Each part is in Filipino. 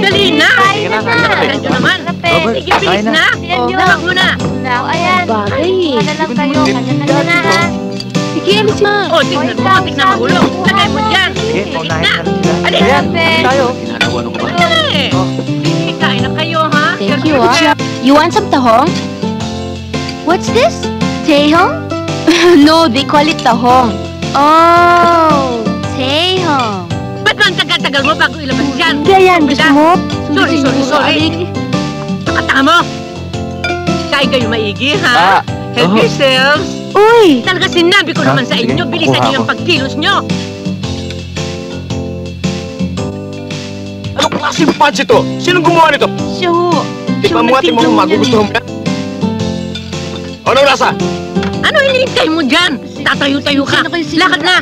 Dali na! Sige naman! Sige, bilis na! Lakak mo na! Ayan. Bagay eh. Kanya lang kayo. Kanya na ha. Sige, alis na. O, tignan mo, tignan mo ulo! Lagay mo dyan! Bilis na! Alis! Tayo. Dali! Kain na kayo, ha? Thank you, ah. You want some tahong? What's this? Tahong? No, they call it tahong. Oh, tahong. Ba't man tagal-tagal mo bago ilabas yan? Ganyan, gusto mo? Sorry. Pakata mo! Kain kayo maigi, ha? Help yourselves! Uy! Talaga sinabi ko naman sa inyo, bilisan niyo yung pagkilos niyo! Anong klaseng punch ito? Sinong gumawa nito? Siya ho. Tikman mo at tingnan mo, magugustuhan mo yan. Anong lasa? Ano hinihintay mo dyan? Tatayo-tayo ka! Lakad na!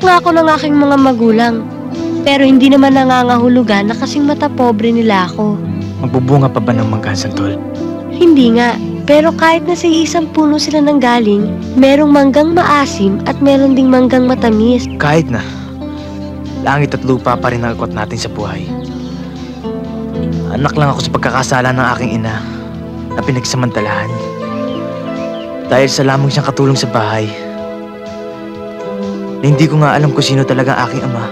Nga ako ng aking mga magulang. Pero hindi naman nangangahulugan na kasing mata pobre nila ako. Magbubunga pa ba ng mangga, Santol? Hindi nga. Pero kahit na sa isang puno sila nanggaling, merong manggang maasim at meron ding manggang matamis. Kahit na, langit at lupa pa rin ang akwat natin sa buhay. Anak lang ako sa pagkakasala ng aking ina na pinagsamantalahan. Dahil sa lamang siyang katulong sa bahay, na hindi ko nga alam kung sino talaga ang aking ama.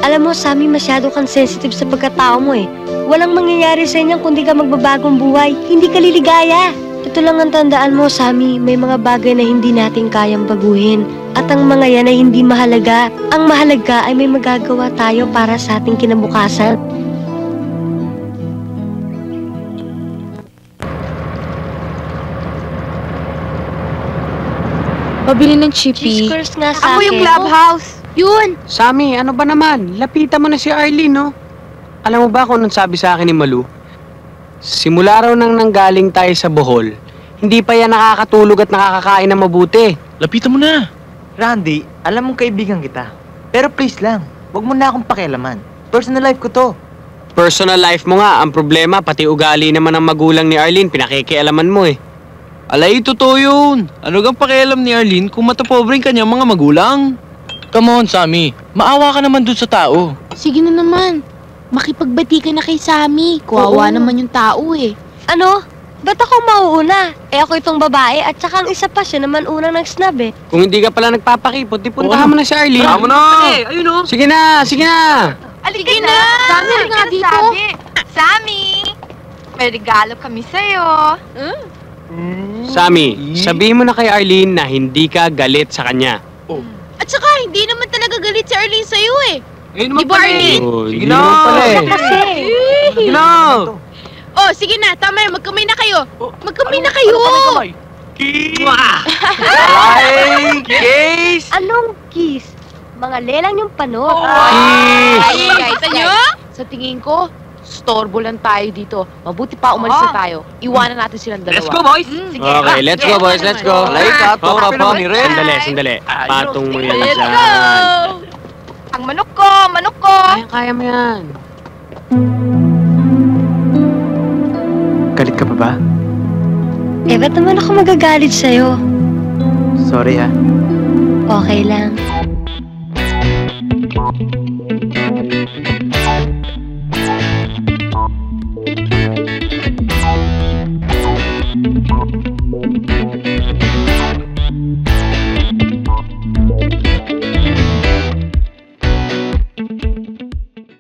Alam mo, Sammy, masyado kang sensitive sa pagkatao mo eh. Walang mangyayari sa inyo kung di ka magbabagong buhay. Hindi ka liligaya. Ito lang ang tandaan mo, Sammy, may mga bagay na hindi natin kayang baguhin. At ang mga yan ay hindi mahalaga. Ang mahalaga ay may magagawa tayo para sa ating kinabukasan. Pabili ng chippy. Cheese nga sa Ako yung clubhouse. Yun! Sammy, ano ba naman? Lapitan mo na si Arlene, no? Alam mo ba kung anong sabi sa akin ni Malu? Simula raw nang nanggaling tayo sa Bohol, hindi pa yan nakakatulog at nakakakain na mabuti. Lapitan mo na. Randy, alam mong kaibigan kita. Pero please lang, wag mo na akong pakialaman. Personal life ko to. Personal life mo nga, ang problema, pati ugali naman ng magulang ni Arlene, pinakikialaman mo eh. Alay, totoo yun. Ano gang pakialam ni Arlene kung matapobre ang kanyang mga magulang? Come on, Sammy. Maawa ka naman dun sa tao. Sige na naman. Makipagbati ka na kay Sammy. Kuwawa naman yung tao eh. Ano? Ba't ako mauuna? Eh ako itong babae at saka ang isa pa siya naman unang nag-snub eh. Kung hindi ka pala nagpapakipot, di puntahan mo na si Arlene. Tama na! Ayun o! Sige na, sige na! Alika na. Sammy, nga dito. Sammy, may regalo kami sa'yo. Sammy, sabihin mo na kay Arlene na hindi ka galit sa kanya. At saka, hindi naman talaga galit si Arlene sa'yo eh. Ngayon Di ba, Arlene? Oh, Sige hindi na. naman pala eh. Kasi, Sige na! Oh, sige na. Tama yan. Magkamay na kayo. Magkamay na kayo. Ay, case! anong kiss? Mga lelang yung panot. Kiss! Kita nyo? Sa tingin ko, storbo lang tayo dito. Mabuti pa umalis na tayo. Iwanan natin silang dalawa. Let's go, boys! Okay, let's go boys, let's go. Alay ka, Hop, hop, hop. ni Ren. Sandali. Patong mo yan Let's dyan. go! Ang manok ko. Kaya mo yan. Galit ka pa ba? Eh, ba't naman ako magagalit sa'yo? Sorry ha. Okay lang.